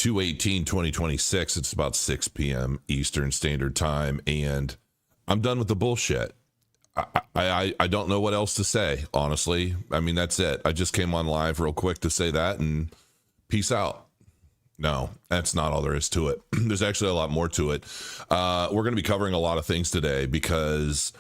2/18/2026. It's about 6 p.m. Eastern Standard Time, and I'm done with the bullshit. I don't know what else to say, honestly. I mean, that's it. I just came on live real quick to say that, and peace out. No, that's not all there is to it. There's actually a lot more to it. We're going to be covering a lot of things today because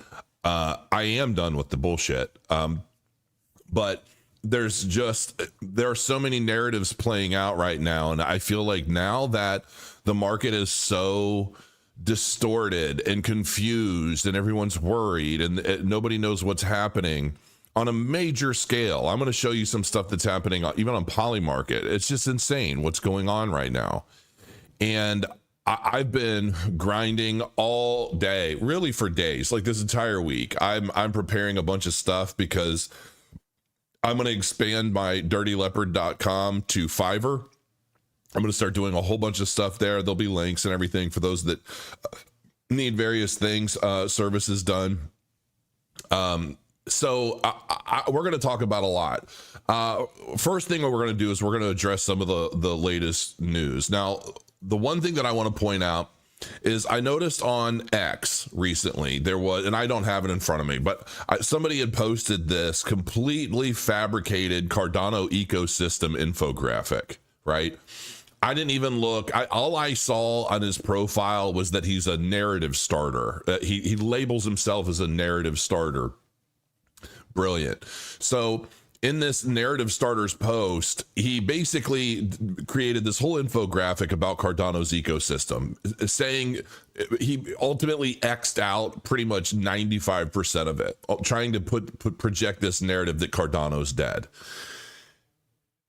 I am done with the bullshit. But there are so many narratives playing out right now, and I feel like now that the market is so distorted and confused and everyone's worried and nobody knows what's happening on a major scale. I'm going to show you some stuff that's happening even on Polymarket. It's just insane what's going on right now. And I've been grinding all day, really for days, like this entire week. I'm preparing a bunch of stuff because I'm going to expand my dirtyleopard.com to Fiverr. I'm going to start doing a whole bunch of stuff there. There'll be links and everything for those that need various things, services done. So we're going to talk about a lot. First thing what we're going to do is we're going to address some of the latest news. Now, the one thing that I want to point out is I noticed on X recently there was, and I don't have it in front of me, but somebody had posted this completely fabricated Cardano ecosystem infographic, right? I didn't even look. All I saw on his profile was that he's a narrative starter. He labels himself as a narrative starter. Brilliant. So in this narrative starters post, he basically created this whole infographic about Cardano's ecosystem, saying he ultimately X'd out pretty much 95% of it, trying to project this narrative that Cardano's dead.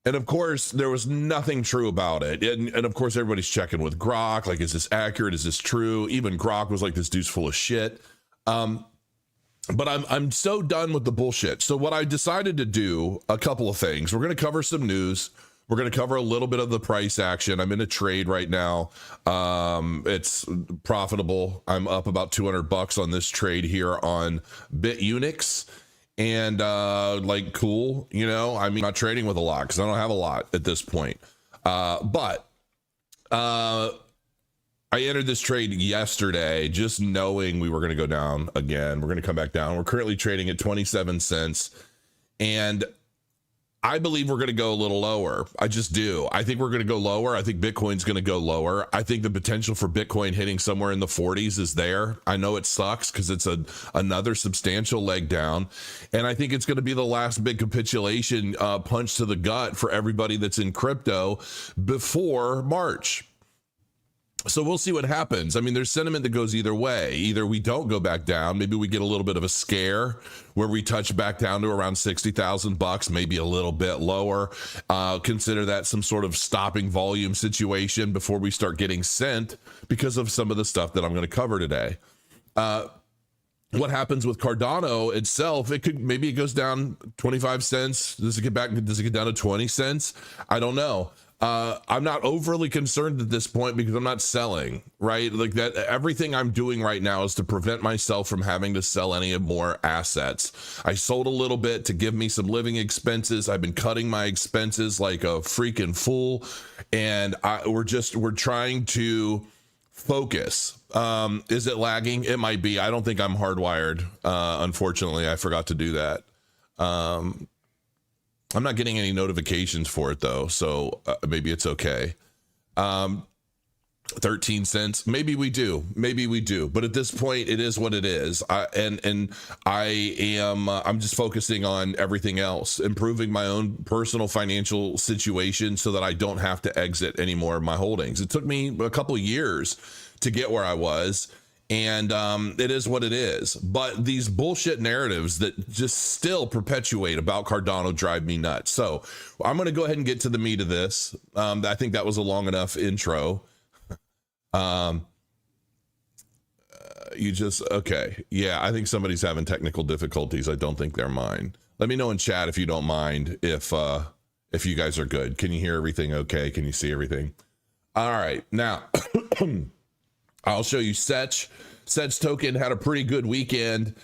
And of course, there was nothing true about it. And of course, everybody's checking with Grok. Like, is this accurate? Is this true? Even Grok was like, this dude's full of shit. But I'm so done with the bullshit. So what I decided to do, a couple of things. We're going to cover some news. We're going to cover a little bit of the price action. I'm in a trade right now. It's profitable. I'm up about $200 on this trade here on BitUnix. And like, cool, you know, I mean, I'm not trading with a lot because I don't have a lot at this point. But I entered this trade yesterday just knowing we were going to go down again. We're going to come back down. We're currently trading at 27 cents. And I believe we're going to go a little lower. I just do. I think we're going to go lower. I think Bitcoin's going to go lower. I think the potential for Bitcoin hitting somewhere in the 40s is there. I know it sucks because it's another substantial leg down. And I think it's going to be the last big capitulation punch to the gut for everybody that's in crypto before March. So we'll see what happens. I mean, there's sentiment that goes either way. Either we don't go back down. Maybe we get a little bit of a scare where we touch back down to around $60,000, maybe a little bit lower. Consider that some sort of stopping volume situation before we start getting sent because of some of the stuff that I'm going to cover today. What happens with Cardano itself? Maybe it goes down 25 cents. Does it get down to 20 cents? I don't know. I'm not overly concerned at this point because I'm not selling, right? Like that, everything I'm doing right now is to prevent myself from having to sell any more assets. I sold a little bit to give me some living expenses. I've been cutting my expenses like a freaking fool. And we're trying to focus. Is it lagging? It might be. I don't think I'm hardwired. Unfortunately, I forgot to do that. I'm not getting any notifications for it though, so maybe it's okay. 13 cents, maybe we do, but at this point it is what it is. I'm just focusing on everything else, improving my own personal financial situation so that I don't have to exit any more of my holdings. It took me a couple of years to get where I was. And it is what it is. But these bullshit narratives that just still perpetuate about Cardano drive me nuts. So I'm going to go ahead and get to the meat of this. I think that was a long enough intro. Okay. Yeah, I think somebody's having technical difficulties. I don't think they're mine. Let me know in chat if you don't mind, if you guys are good. Can you hear everything okay? Can you see everything? All right. Now, I'll show you Setch. Setch token had a pretty good weekend.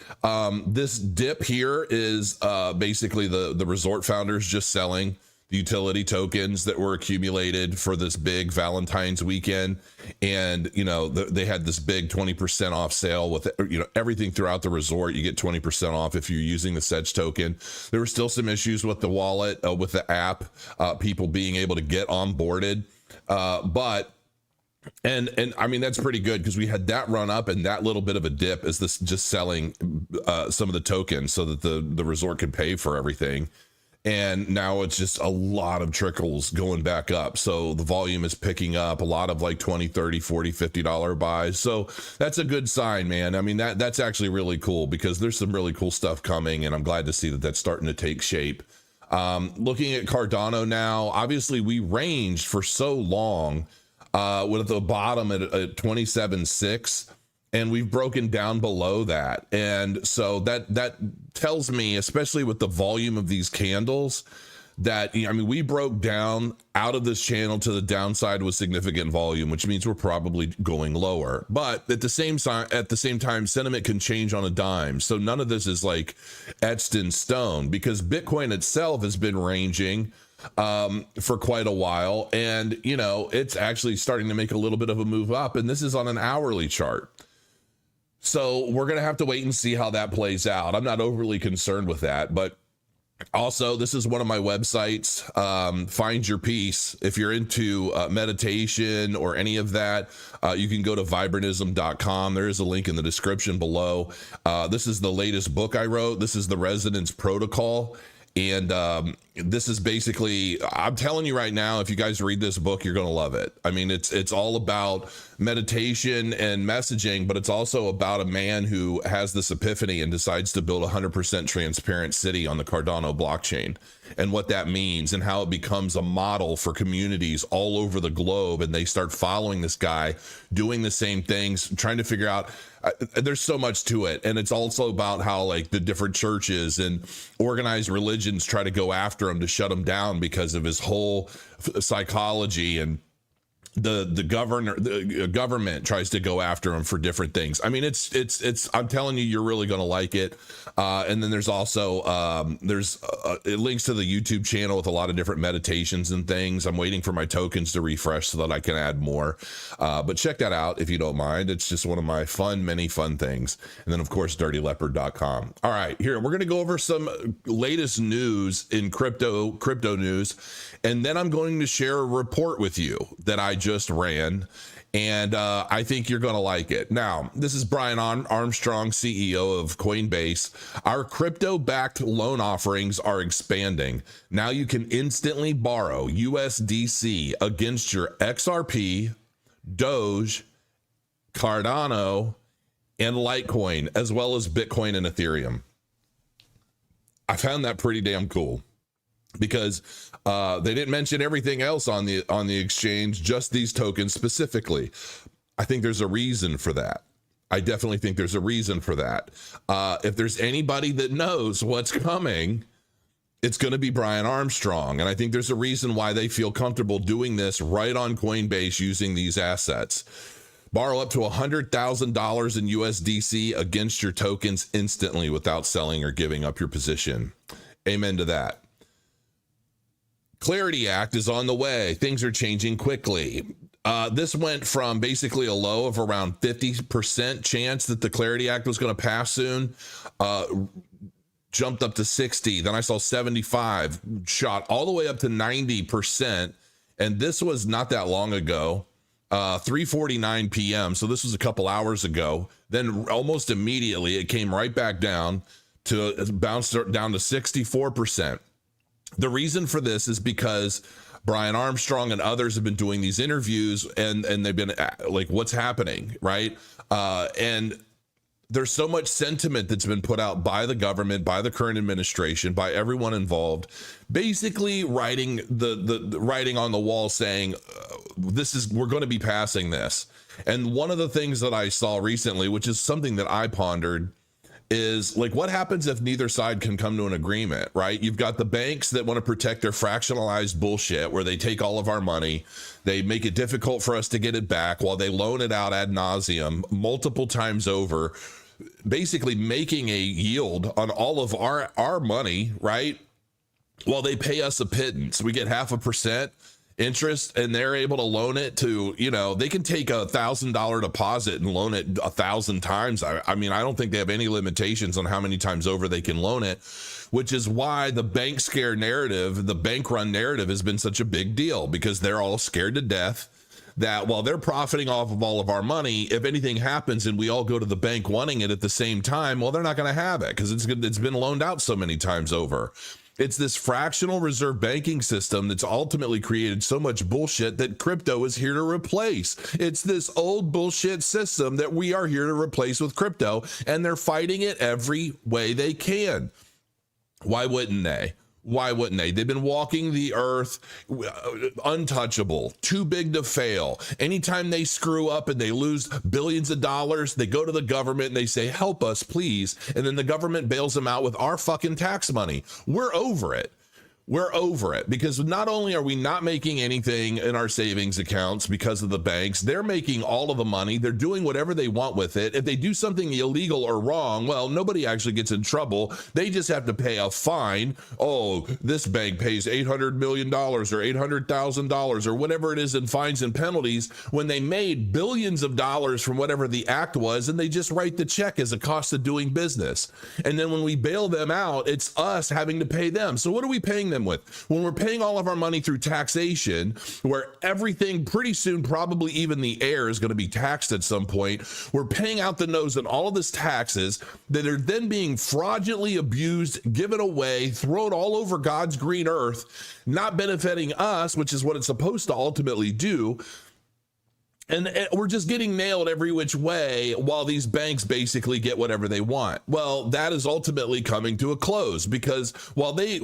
This dip here is basically the resort founders just selling. the utility tokens that were accumulated for this big Valentine's weekend. And, you know, they had this big 20% off sale with, you know, everything throughout the resort. You get 20% off if you're using the Sedge token. There were still some issues with the wallet, with the app, people being able to get onboarded. But I mean, that's pretty good because we had that run up and that little bit of a dip as this just selling some of the tokens so that the resort could pay for everything. And now it's just a lot of trickles going back up. So the volume is picking up, a lot of like 20, 30, 40, $50 buys. So that's a good sign, man. I mean, that's actually really cool because there's some really cool stuff coming, and I'm glad to see that that's starting to take shape. Looking at Cardano now, obviously we ranged for so long with the bottom at 27.6. And we've broken down below that. And so that tells me, especially with the volume of these candles, that, I mean, we broke down out of this channel to the downside with significant volume, which means we're probably going lower. But at the same time, sentiment can change on a dime. So none of this is like etched in stone, because Bitcoin itself has been ranging for quite a while. And, you know, it's actually starting to make a little bit of a move up. And this is on an hourly chart. So we're going to have to wait and see how that plays out. I'm not overly concerned with that, but also this is one of my websites, Find Your Peace. If you're into meditation or any of that, you can go to vibrantism.com. There is a link in the description below. This is the latest book I wrote. This is the Resonance Protocol. And this is basically, I'm telling you right now, if you guys read this book, you're going to love it. I mean, it's all about meditation and messaging, but it's also about a man who has this epiphany and decides to build a 100% transparent city on the Cardano blockchain, and what that means and how it becomes a model for communities all over the globe. And they start following this guy doing the same things, trying to figure out, there's so much to it. And it's also about how like the different churches and organized religions try to go after him to shut him down because of his whole psychology, and the government tries to go after him for different things. I mean, it's I'm telling you, you're really going to like it. And then there's also it links to the YouTube channel with a lot of different meditations and things. I'm waiting for my tokens to refresh so that I can add more. But check that out if you don't mind. It's just one of my many fun things. And then of course, dirtyleopard.com. All right, here we're going to go over some latest news in crypto news. And then I'm going to share a report with you that I just ran, and I think you're going to like it. Now, this is Brian Armstrong, CEO of Coinbase. Our crypto-backed loan offerings are expanding. Now you can instantly borrow USDC against your XRP, Doge, Cardano, and Litecoin, as well as Bitcoin and Ethereum. I found that pretty damn cool, because they didn't mention everything else on the exchange, just these tokens specifically. I think there's a reason for that. I definitely think there's a reason for that. If there's anybody that knows what's coming, it's going to be Brian Armstrong. And I think there's a reason why they feel comfortable doing this right on Coinbase using these assets. Borrow up to $100,000 in USDC against your tokens instantly without selling or giving up your position. Amen to that. Clarity Act is on the way. Things are changing quickly. This went from basically a low of around 50% chance that the Clarity Act was going to pass soon, jumped up to 60. Then I saw 75, shot all the way up to 90%. And this was not that long ago, 3:49 p.m. So this was a couple hours ago. Then almost immediately it came right back down to bounce down to 64%. The reason for this is because Brian Armstrong and others have been doing these interviews, and they've been like, what's happening, right? And there's so much sentiment that's been put out by the government, by the current administration, by everyone involved, basically writing the writing on the wall saying, we're going to be passing this. And one of the things that I saw recently, which is something that I pondered, is like, what happens if neither side can come to an agreement, right? You've got the banks that want to protect their fractionalized bullshit where they take all of our money, they make it difficult for us to get it back while they loan it out ad nauseum multiple times over, basically making a yield on all of our money, right? Well, they pay us a pittance. We get 0.5% interest, and they're able to loan it to, they can take $1,000 deposit and loan it 1,000 times. I mean, I don't think they have any limitations on how many times over they can loan it, which is why the bank scare narrative, the bank run narrative has been such a big deal, because they're all scared to death that while they're profiting off of all of our money, if anything happens and we all go to the bank wanting it at the same time, well, they're not going to have it because it's been loaned out so many times over. It's this fractional reserve banking system that's ultimately created so much bullshit that crypto is here to replace. It's this old bullshit system that we are here to replace with crypto, and they're fighting it every way they can. Why wouldn't they? Why wouldn't they? They've been walking the earth untouchable, too big to fail. Anytime they screw up and they lose billions of dollars, they go to the government and they say, help us, please. And then the government bails them out with our fucking tax money. We're over it. We're over it, because not only are we not making anything in our savings accounts because of the banks, they're making all of the money. They're doing whatever they want with it. If they do something illegal or wrong, well, nobody actually gets in trouble. They just have to pay a fine. Oh, this bank pays $800 million or $800,000 or whatever it is in fines and penalties, when they made billions of dollars from whatever the act was, and they just write the check as a cost of doing business. And then when we bail them out, it's us having to pay them. So what are we paying them with? When we're paying all of our money through taxation, where everything pretty soon, probably even the air, is going to be taxed at some point, we're paying out the nose on all of this taxes that are then being fraudulently abused, given away, thrown all over God's green earth, not benefiting us, which is what it's supposed to ultimately do. And we're just getting nailed every which way while these banks basically get whatever they want. Well, that is ultimately coming to a close, because while they,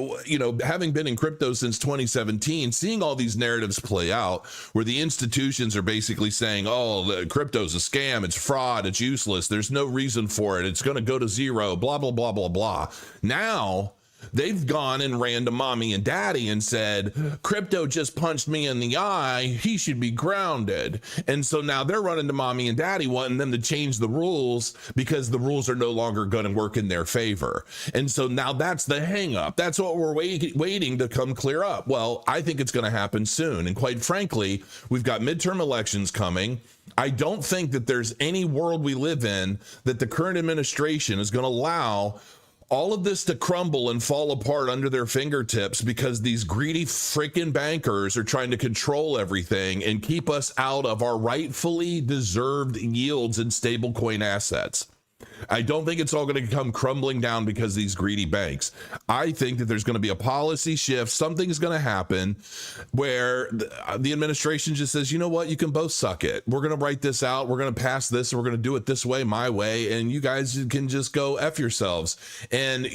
having been in crypto since 2017, seeing all these narratives play out where the institutions are basically saying, oh, the crypto's a scam, it's fraud, it's useless, there's no reason for it, it's going to go to zero, blah, blah, blah, blah, blah. Now, they've gone and ran to mommy and daddy and said, crypto just punched me in the eye, he should be grounded. And so now they're running to mommy and daddy wanting them to change the rules, because the rules are no longer going to work in their favor. And so now that's the hang up. That's what we're waiting to come clear up. Well, I think it's going to happen soon. And quite frankly, we've got midterm elections coming. I don't think that there's any world we live in that the current administration is going to allow all of this to crumble and fall apart under their fingertips, because these greedy freaking bankers are trying to control everything and keep us out of our rightfully deserved yields in stablecoin assets. I don't think it's all going to come crumbling down because of these greedy banks. I think that there's going to be a policy shift. Something's going to happen where the administration just says, you know what, you can both suck it. We're going to write this out. We're going to pass this. And we're going to do it this way, my way. And you guys can just go F yourselves and,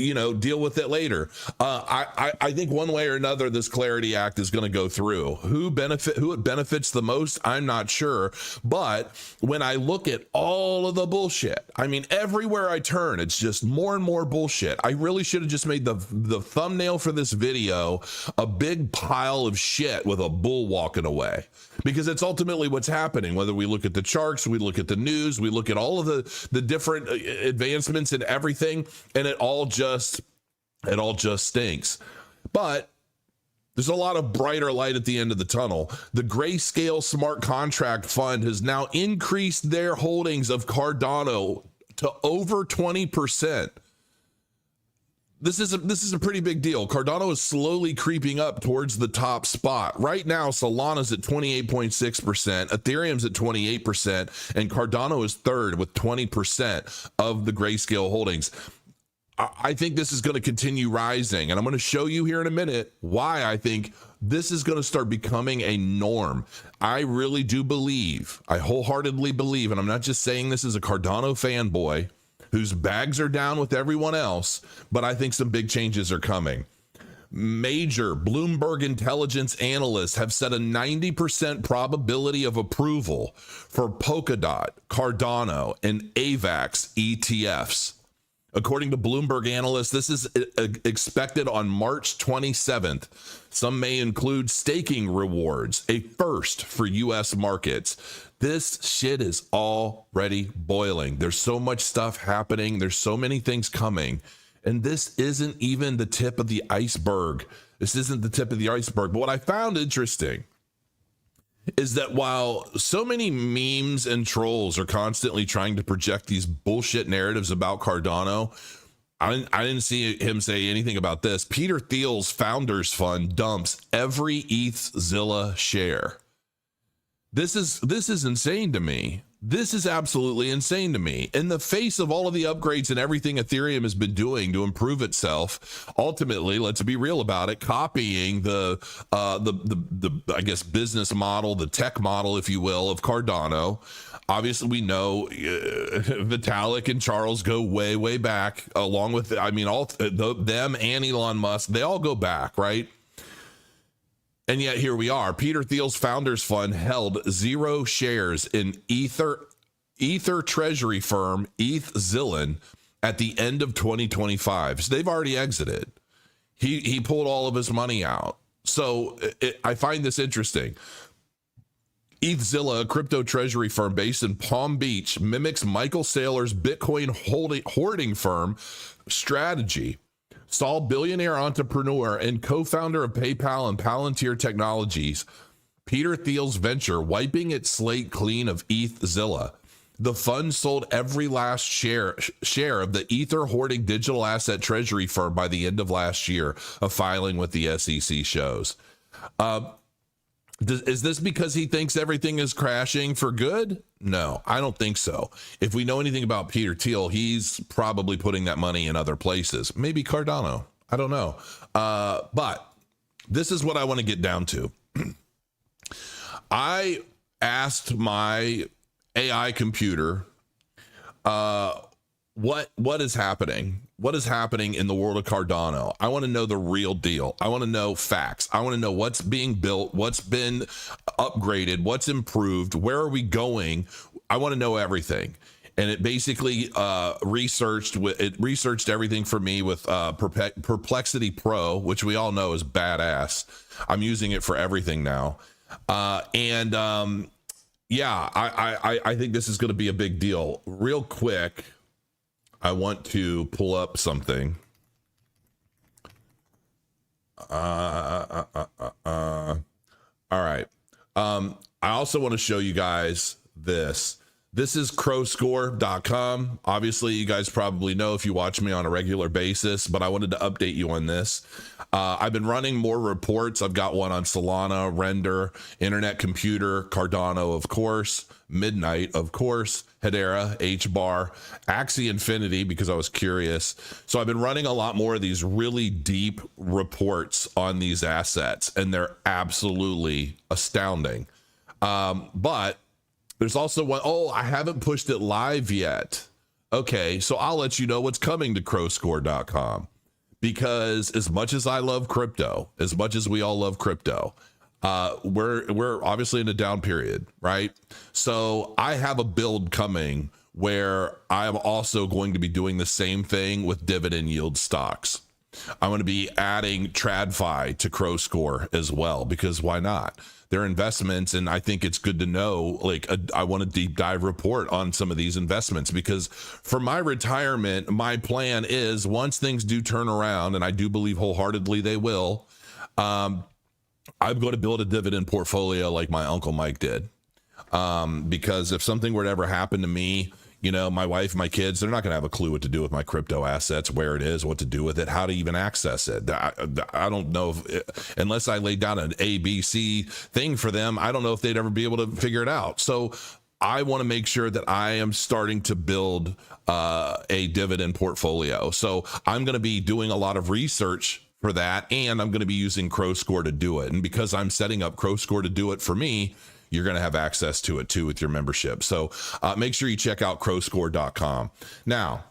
deal with it later. I think one way or another, this Clarity Act is going to go through. Who it benefits the most, I'm not sure. But when I look at all of the bullshit, I mean, everywhere I turn, it's just more and more bullshit. I really should have just made the thumbnail for this video a big pile of shit with a bull walking away, because it's ultimately what's happening. Whether we look at the charts, we look at the news, we look at all of the different advancements and everything, and it all just stinks. But there's a lot of brighter light at the end of the tunnel. The Grayscale Smart Contract Fund has now increased their holdings of Cardano to over 20%. This is a pretty big deal. Cardano is slowly creeping up towards the top spot. Right now, Solana's at 28.6%, Ethereum's at 28%, and Cardano is third with 20% of the Grayscale holdings. I think this is going to continue rising, and I'm going to show you here in a minute why I think this is going to start becoming a norm. I really do believe, I wholeheartedly believe, and I'm not just saying this as a Cardano fanboy whose bags are down with everyone else, but I think some big changes are coming. Major Bloomberg intelligence analysts have set a 90% probability of approval for Polkadot, Cardano, and AVAX ETFs. According to Bloomberg analysts, this is expected on March 27th. Some may include staking rewards, a first for U.S. markets. This shit is already boiling. There's so much stuff happening. There's so many things coming. And this isn't even the tip of the iceberg. This isn't the tip of the iceberg. But what I found interesting is that while so many memes and trolls are constantly trying to project these bullshit narratives about Cardano, I didn't see him say anything about this. Peter Thiel's Founders Fund dumps every ETHZilla share. This is insane to me. This is absolutely insane to me. In the face of all of the upgrades and everything Ethereum has been doing to improve itself, ultimately, let's be real about it, copying the I guess business model, the tech model, if you will, of Cardano. Obviously, we know Vitalik and Charles go way, way back, along with, I mean, all them and Elon Musk, they all go back, right? And yet here we are. Peter Thiel's Founders Fund held 0 shares in Ether treasury firm ETHZilla at the end of 2025. So they've already exited. He pulled all of his money out. So I find this interesting. ETHZilla, a crypto treasury firm based in Palm Beach, mimics Michael Saylor's Bitcoin hoarding firm strategy. Saul, billionaire entrepreneur and co-founder of PayPal and Palantir Technologies, Peter Thiel's venture wiping its slate clean of ETHZilla. The fund sold every last share of the Ether hoarding digital asset treasury firm by the end of last year, a filing with the SEC shows. Is this because he thinks everything is crashing for good? No, I don't think so. If we know anything about Peter Thiel, he's probably putting that money in other places. Maybe Cardano. I don't know. But this is what I want to get down to. I asked my AI computer, what is happening? What is happening in the world of Cardano? I want to know the real deal. I want to know facts. I want to know what's being built, what's been upgraded, what's improved, where are we going? I want to know everything. And it basically researched everything for me with Perplexity Pro, which we all know is badass. I'm using it for everything now. Yeah, I think this is going to be a big deal. Real quick, I want to pull up something. All right. I also want to show you guys this. This is CrowScore.com. Obviously, you guys probably know if you watch me on a regular basis, but I wanted to update you on this. I've been running more reports. I've got one on Solana, Render, Internet Computer, Cardano, of course, Midnight, of course, Hedera, HBAR, Axie Infinity, because I was curious. So I've been running a lot more of these really deep reports on these assets, and they're absolutely astounding. But there's also one, I haven't pushed it live yet. Okay, so I'll let you know what's coming to CrowScore.com, because as much as I love crypto, as much as we all love crypto, we're obviously in a down period, right? So I have a build coming where I'm also going to be doing the same thing with dividend yield stocks. I'm going to be adding TradFi to CrowScore as well, because why not? They're investments, and I think it's good to know, I want a deep dive report on some of these investments, because for my retirement, my plan is once things do turn around, and I do believe wholeheartedly they will, I'm going to build a dividend portfolio like my Uncle Mike did. Because if something were to ever happen to me, my wife, my kids, they're not going to have a clue what to do with my crypto assets, where it is, what to do with it, how to even access it. I don't know unless I laid down an ABC thing for them, I don't know if they'd ever be able to figure it out. So I want to make sure that I am starting to build a dividend portfolio. So I'm going to be doing a lot of research for that, and I'm going to be using CrowScore to do it. And because I'm setting up CrowScore to do it for me, you're going to have access to it too with your membership. So make sure you check out CrowScore.com. Now,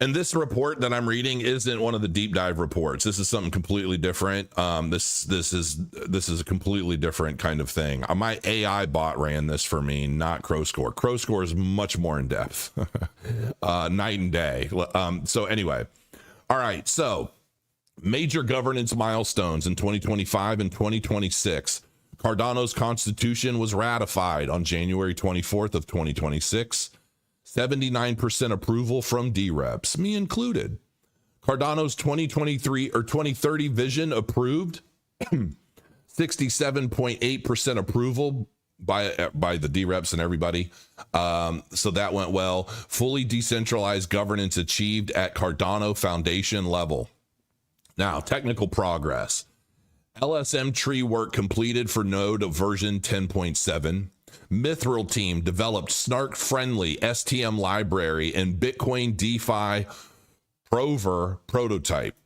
and this report that I'm reading isn't one of the deep dive reports. This is something completely different. This is a completely different kind of thing. My AI bot ran this for me, not CrowScore. CrowScore is much more in depth, night and day. So anyway, all right. So major governance milestones in 2025 and 2026. Cardano's constitution was ratified on January 24th of 2026. 79% approval from D-reps, me included. Cardano's 2023 or 2030 vision approved. 67.8% approval by the D-reps and everybody. So that went well. Fully decentralized governance achieved at Cardano Foundation level. Now, technical progress. LSM tree work completed for node of version 10.7. Mithril team developed snark-friendly STM library and Bitcoin DeFi Prover prototype.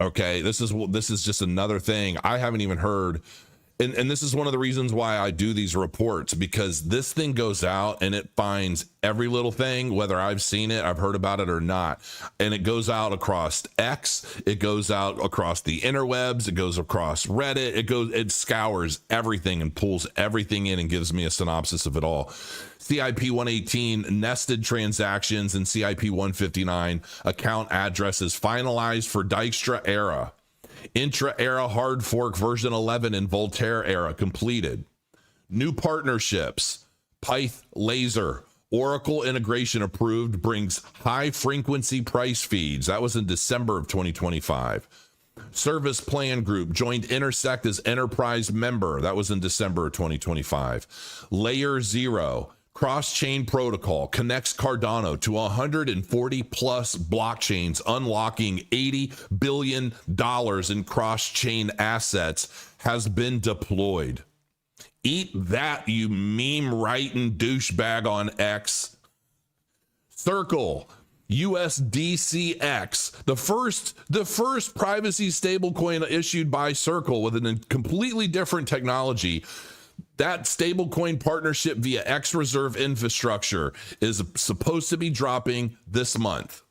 Okay, this is just another thing I haven't even heard. And this is one of the reasons why I do these reports, because this thing goes out and it finds every little thing, whether I've seen it, I've heard about it or not. And it goes out across X, it goes out across the interwebs, it goes across Reddit, it scours everything and pulls everything in and gives me a synopsis of it all. CIP 118 nested transactions and CIP 159 account addresses finalized for Dijkstra era. Intra-era hard fork version 11 and Voltaire era completed. New partnerships. Pyth Laser. Oracle integration approved, brings high frequency price feeds. That was in December of 2025. Service Plan Group joined Intersect as enterprise member. That was in December of 2025. Layer 0. Cross-chain protocol connects Cardano to 140 plus blockchains, unlocking $80 billion in cross-chain assets has been deployed. Eat that, you meme-writing douchebag on X. Circle, USDCX, the first privacy stablecoin issued by Circle with a completely different technology. That stablecoin partnership via X Reserve infrastructure is supposed to be dropping this month.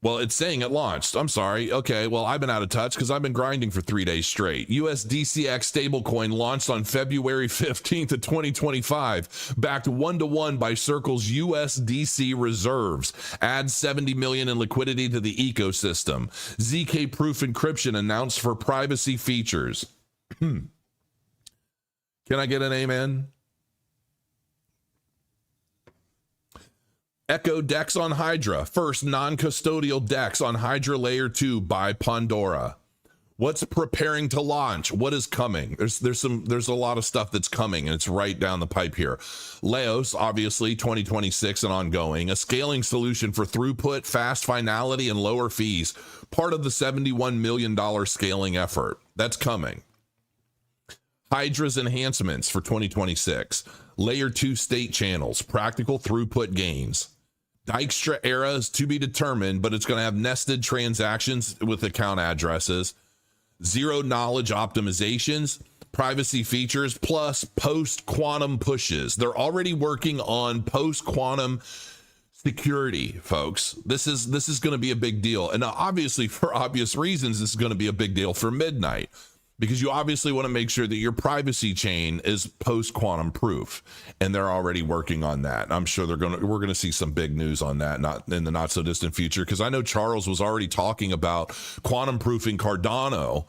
Well, it's saying it launched. I'm sorry. Okay, well, I've been out of touch because I've been grinding for 3 days straight. USDCX stablecoin launched on February 15th of 2025, backed 1-to-1 by Circle's USDC reserves. Adds 70 million in liquidity to the ecosystem. ZK proof encryption announced for privacy features. Can I get an amen? Echo DEX on Hydra. First non-custodial DEX on Hydra Layer 2 by Pandora. What's preparing to launch? What is coming? There's a lot of stuff that's coming, and it's right down the pipe here. Leos, obviously 2026 and ongoing. A scaling solution for throughput, fast finality, and lower fees. Part of the $71 million scaling effort. That's coming. Hydra's enhancements for 2026. Layer 2 state channels, practical throughput gains. Dijkstra era is to be determined, but it's going to have nested transactions with account addresses. Zero knowledge optimizations, privacy features, plus post-quantum pushes. They're already working on post-quantum security, folks. This is going to be a big deal. And obviously, for obvious reasons, this is going to be a big deal for Midnight, because you obviously want to make sure that your privacy chain is post-quantum proof, and they're already working on that. I'm sure we're going to see some big news on that, not in the not so distant future, because I know Charles was already talking about quantum proofing Cardano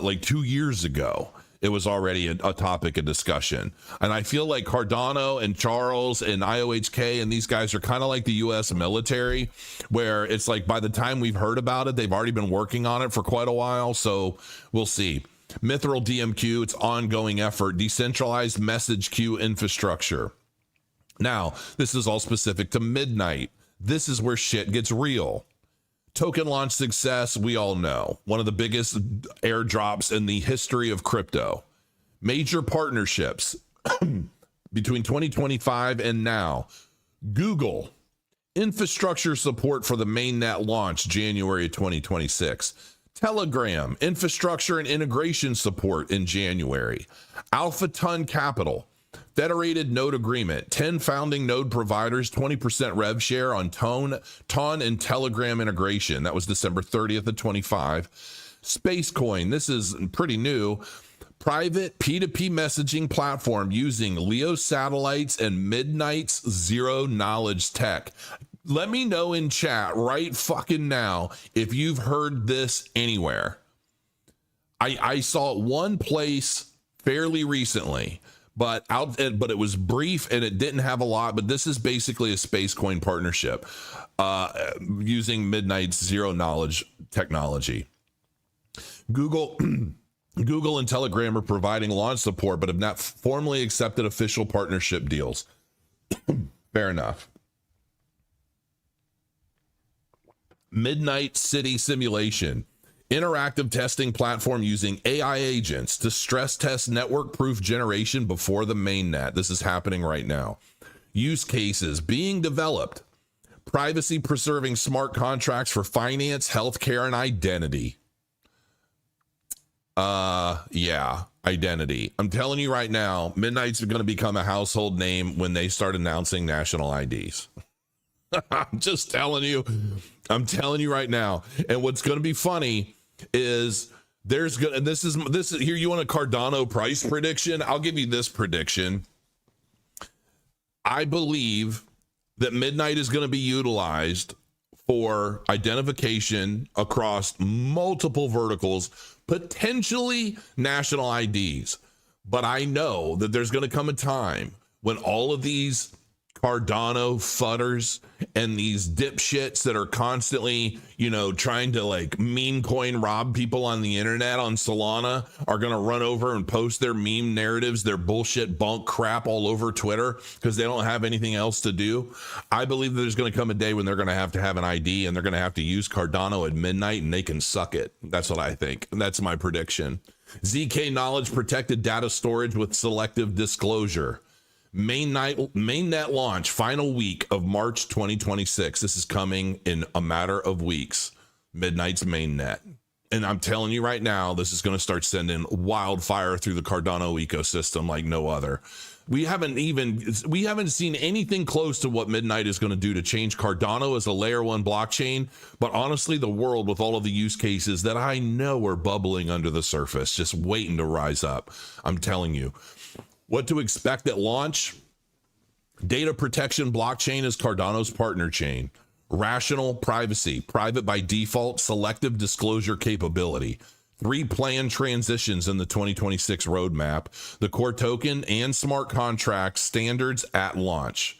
like 2 years ago. It was already a topic of discussion. And I feel like Cardano and Charles and IOHK and these guys are kind of like the US military, where it's like by the time we've heard about it, they've already been working on it for quite a while. So we'll see. Mithril DMQ, it's ongoing effort. Decentralized message queue infrastructure. Now, this is all specific to Midnight. This is where shit gets real. Token launch success, we all know. One of the biggest airdrops in the history of crypto. Major partnerships between 2025 and now. Google, infrastructure support for the mainnet launch January 2026. Telegram, infrastructure and integration support in January. Alpha Ton Capital, Federated Node Agreement, 10 founding node providers, 20% rev share on Ton and Telegram integration. That was December 30th of 25. Spacecoin, this is pretty new. Private P2P messaging platform using LEO satellites and Midnight's zero knowledge tech. Let me know in chat right fucking now if you've heard this anywhere. I saw it one place fairly recently, but it was brief and it didn't have a lot. But this is basically a space coin partnership using Midnight's zero knowledge technology. Google and Telegram are providing launch support, but have not formally accepted official partnership deals. Fair enough. Midnight City Simulation, interactive testing platform using AI agents to stress test network proof generation before the mainnet. This is happening right now. Use cases being developed. Privacy preserving smart contracts for finance, healthcare, and identity. Yeah, identity. I'm telling you right now, Midnight's going to become a household name when they start announcing national IDs. I'm just telling you. I'm telling you right now. And what's going to be funny is this is here. You want a Cardano price prediction? I'll give you this prediction. I believe that Midnight is going to be utilized for identification across multiple verticals, potentially national IDs. But I know that there's going to come a time when all of these Cardano fudders and these dipshits that are constantly, trying to like meme coin rob people on the internet on Solana are going to run over and post their meme narratives, their bullshit bunk crap all over Twitter because they don't have anything else to do. I believe that there's going to come a day when they're going to have an ID and they're going to have to use Cardano at midnight and they can suck it. That's what I think. That's my prediction. ZK knowledge protected data storage with selective disclosure. Mainnet launch final week of March 2026. This is coming in a matter of weeks. Midnight's mainnet. And I'm telling you right now, this is going to start sending wildfire through the Cardano ecosystem like no other. We haven't seen anything close to what Midnight is going to do to change Cardano as a layer 1 blockchain. But honestly, the world with all of the use cases that I know are bubbling under the surface, just waiting to rise up. I'm telling you. What to expect at launch? Data protection blockchain is Cardano's partner chain. Rational privacy, private by default, selective disclosure capability. 3 planned transitions in the 2026 roadmap. The core token and smart contract standards at launch.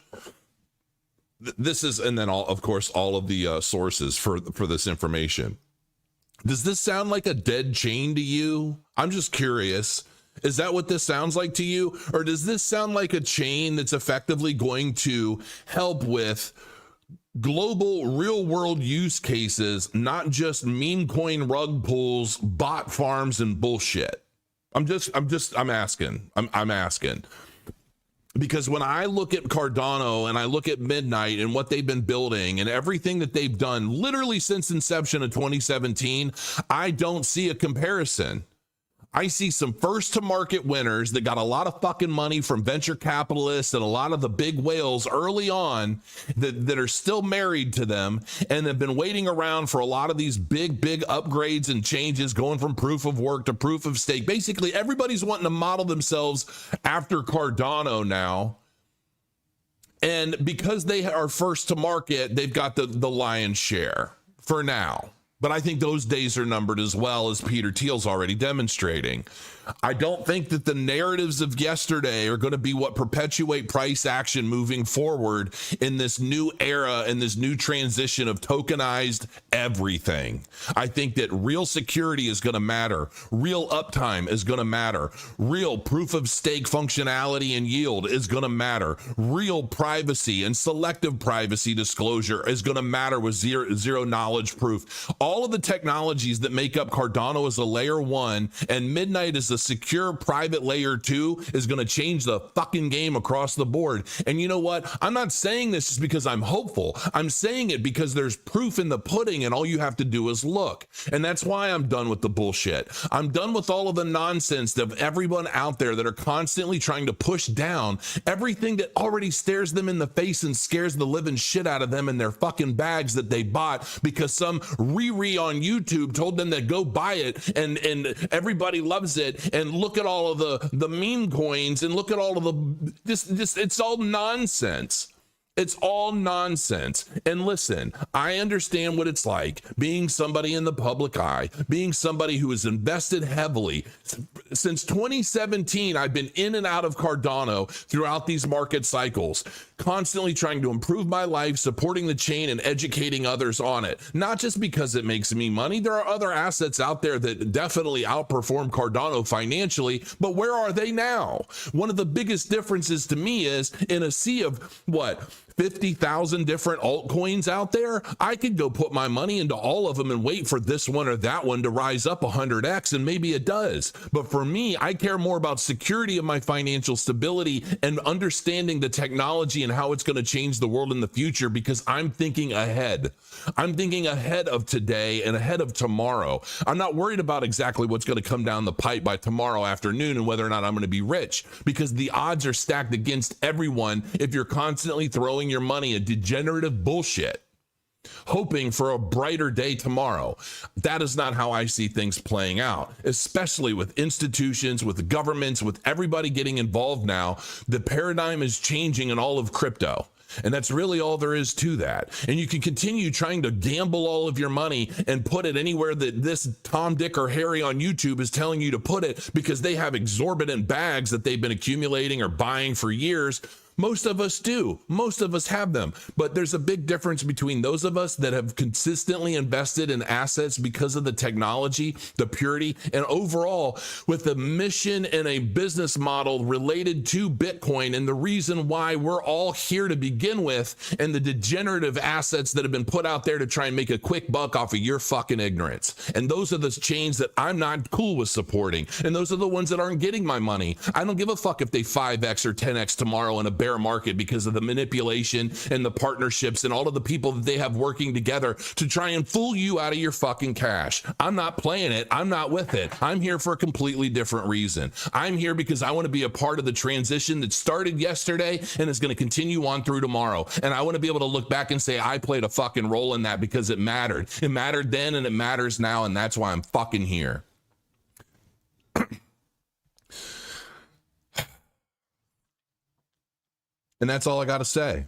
This is, and then all of the sources for this information. Does this sound like a dead chain to you? I'm just curious. Is that what this sounds like to you? Or does this sound like a chain that's effectively going to help with global real world use cases, not just meme coin rug pulls, bot farms, and bullshit? I'm asking. Because when I look at Cardano and I look at Midnight and what they've been building and everything that they've done literally since inception of 2017, I don't see a comparison. I see some first to market winners that got a lot of fucking money from venture capitalists and a lot of the big whales early on that are still married to them and have been waiting around for a lot of these big upgrades and changes, going from proof of work to proof of stake. Basically, everybody's wanting to model themselves after Cardano now. And because they are first to market, they've got the lion's share for now. But I think those days are numbered as well, as Peter Thiel's already demonstrating. I don't think that the narratives of yesterday are going to be what perpetuate price action moving forward in this new era and this new transition of tokenized everything. I think that real security is going to matter. Real uptime is going to matter. Real proof of stake functionality and yield is going to matter. Real privacy and selective privacy disclosure is going to matter with zero knowledge proof. All of the technologies that make up Cardano as a layer 1 and Midnight as a secure private layer 2 is going to change the fucking game across the board. And you know what? I'm not saying this just because I'm hopeful. I'm saying it because there's proof in the pudding and all you have to do is look. And that's why I'm done with the bullshit. I'm done with all of the nonsense of everyone out there that are constantly trying to push down everything that already stares them in the face and scares the living shit out of them in their fucking bags that they bought because some Riri on YouTube told them to go buy it and everybody loves it. And look at all of the meme coins and look at all of the this it's all nonsense. It's all nonsense. And listen, I understand what it's like being somebody in the public eye, being somebody who has invested heavily. Since 2017, I've been in and out of Cardano throughout these market cycles, constantly trying to improve my life, supporting the chain and educating others on it. Not just because it makes me money. There are other assets out there that definitely outperform Cardano financially, but where are they now? One of the biggest differences to me is in a sea of what? 50,000 different altcoins out there, I could go put my money into all of them and wait for this one or that one to rise up 100x, and maybe it does. But for me, I care more about security of my financial stability and understanding the technology and how it's going to change the world in the future, because I'm thinking ahead. I'm thinking ahead of today and ahead of tomorrow. I'm not worried about exactly what's going to come down the pipe by tomorrow afternoon and whether or not I'm going to be rich, because the odds are stacked against everyone if you're constantly throwing your money at degenerative bullshit, hoping for a brighter day tomorrow. That is not how I see things playing out, especially with institutions, with governments, with everybody getting involved now. The paradigm is changing in all of crypto. And that's really all there is to that. And you can continue trying to gamble all of your money and put it anywhere that this Tom, Dick, or Harry on YouTube is telling you to put it, because they have exorbitant bags that they've been accumulating or buying for years. Most of us do. Most of us have them. But there's a big difference between those of us that have consistently invested in assets because of the technology, the purity, and overall with a mission and a business model related to Bitcoin, and the reason why we're all here to begin with, and the degenerative assets that have been put out there to try and make a quick buck off of your fucking ignorance. And those are the chains that I'm not cool with supporting. And those are the ones that aren't getting my money. I don't give a fuck if they 5x or 10x tomorrow in a bear market because of the manipulation and the partnerships and all of the people that they have working together to try and fool you out of your fucking cash. I'm not playing it. I'm not with it. I'm here for a completely different reason. I'm here because I want to be a part of the transition that started yesterday and is going to continue on through tomorrow. And I want to be able to look back and say I played a fucking role in that because it mattered. It mattered then and it matters now, and that's why I'm fucking here. And that's all I got to say.